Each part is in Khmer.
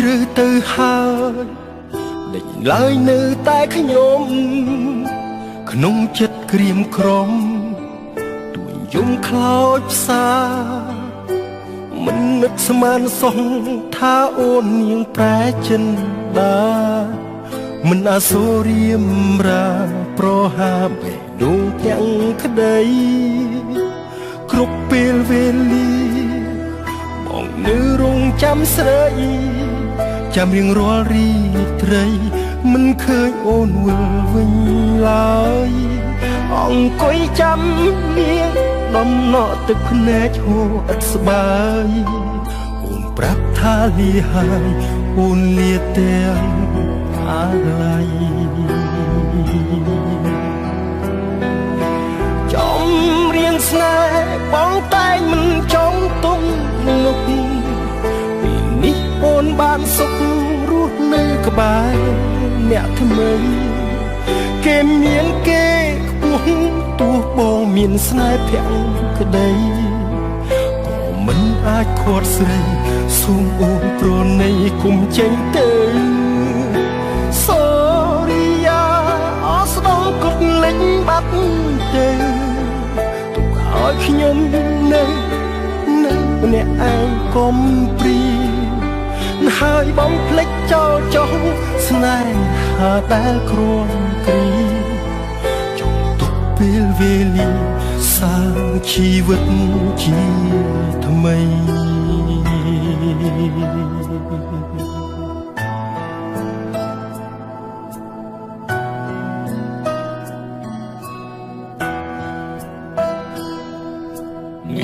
ជ្រៅទៅហើយដេញឡើយនៅតែខ្ញុំក្នុងចិត្តក្រៀមក្រំទួញយំខ្លោចផ្សាមិននឹកស្មានសោះថាអូននាងប្រែចិនដាមិនអាសូររៀមរាប្រហាបេះដូងទាំងក្តីគ្រប់ពេលវេលាបងនៅរងចាំស្រីចាំរៀងរាល់រីត្រីមិនឃើញអូនវិលវិញឡើយអង្គុយចាំនាងដំណក់ទឹកភ្នែកហូរឥតស្បើយអូនប្រាប់ថាលាហើយអូនលាទាំងអាឡ័យចំរៀងស្នេហ៍បងតែងមិនចង់ទុំនោះពីនេះអូនបានសុខរស់នៅក្បែរអ្នកថ្មីគេមានគេខ្ពស់ទោះបងមានស្នេហ៍ភាំងក្តីក៏មិនអាចខត់ស្រីសូមអូនប្រណីគុំចេញទៅសូរិយាអស្ដងគត់លេចបាត់ទៅទុកឲ្យខ្ញុំនៅម្នាក់ឯងកុំព្រីហើយបំភ្លេចចោលចុះស្នេហាដែលគ្រាន់គ្រីចង់ទុកពេលវេលាសាងជីវិតជាថ្មី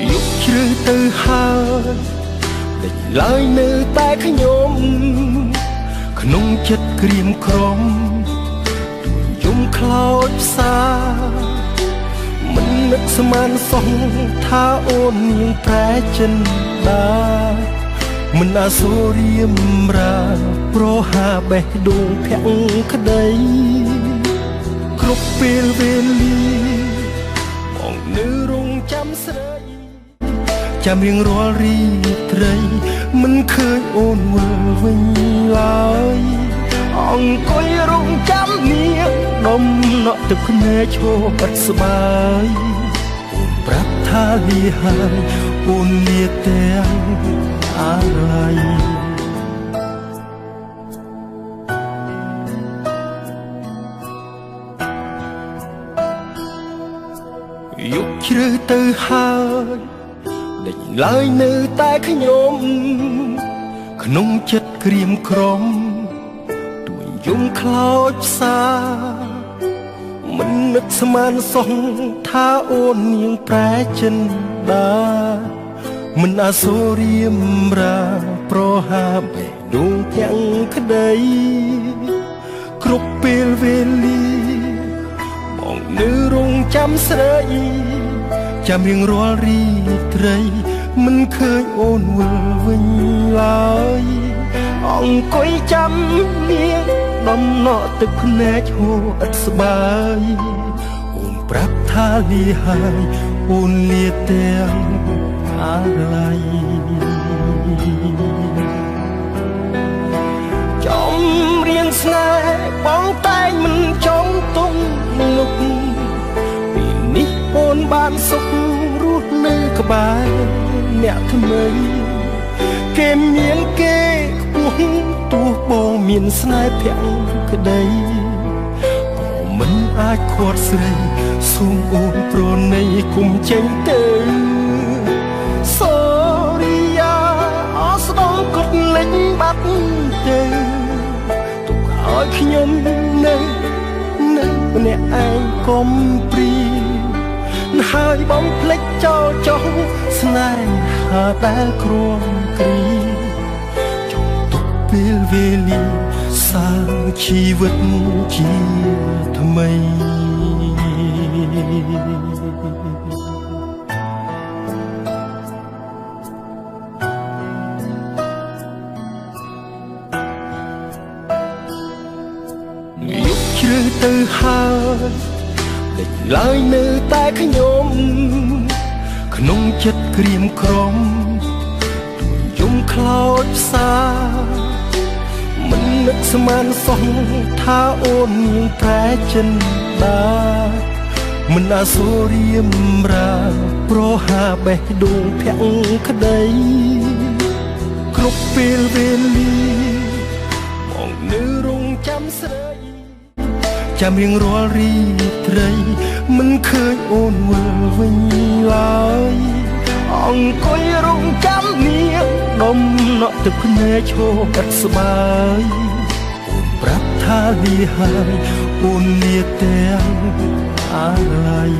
យុគជ្រៅទៅហើយដេញឡើយនៅតែខ្ញុំក្នុងចិត្តក្រៀមក្រំទួញយំខ្លោចផ្សាមិននឹកស្មានសោះថាអូននាងប្រែចិនដាមិនអាសូររៀមរាប្រហាបេះដូងភាំងក្តីគ្រប់ពេលវេលាបងនៅរងចាំស្រីចាំរៀងរាល់រីត្រីមិនឃើញអូនវិលវិញឡើយអង្គុយរងចាំនាងដំណក់ទឹកភ្នែកឈោបិទស្បើយអូនប្រាប់ថាលាហើយអូនលាទាំងអាឡ័យយុគជ្រៅទៅហើយដេញឡើយនៅតែខ្ញុំក្នុងចិត្តក្រៀមក្រំទួញយំខ្លោចផ្សាមិននឹកស្មានសោះថាអូននាងប្រែចិនដាមិនអាសូររៀមរាប្រហាបេះដូងទាំងក្តីគ្រប់ពេលវេលាបងនៅរងចាំស្រីចាំរៀងរាល់រីត្រីមិនឃើញអូនវិលវិញឡើយអង្គុយចាំនាងដំណក់ទឹកភ្នែកហូរឥតស្បើយអូនប្រាប់ថាលាហើយអូនលាទាំងអាឡ័យចំរៀងស្នេហ៍បងតែងមិនចង់ទុំនោះពីនេះអូនបានសុខរស់នៅក្បែរអ្នកថ្មីគេមានគេខ្ពស់ទោះបងមានស្នេហ៍ភាំងក្តីក៏មិនអាចខត់ស្រីសូមអូនប្រណីគុំចេញទៅសូរិយាអស្ដងគត់លេចបាត់ទៅទុកឲ្យខ្ញុំនៅម្នាក់ឯងកុំព្រីហើយបំភ្លេចចោលចុះស្នេហាដែលគ្រាន់គ្រីចង់ទុកពេលវេលាសាងជីវិតជាថ្មីយុគជ្រៅទៅហើយដេញឡើយនៅតែខ្ញុំក្នុងចិត្តក្រៀមក្រំទួញយំខ្លោចផ្សា ស្មានសោះថាអូនមានប្រែចិនដាមិនអាសូររៀមរាប្រហាបេះដូងភក្តីគ្រប់ពេលវេលាមកនៅរងចាំស្រីចាំរៀងរាល់រីត្រីមិនឃើញអូនវិលវិញឡើយអង្គុយរងចាំនាងដុំណក់ទឹកភ្នែកឈោឥតស្បើយអូនប្រាប់ថាលាហើយអូនលាទាំងអាឡ័យ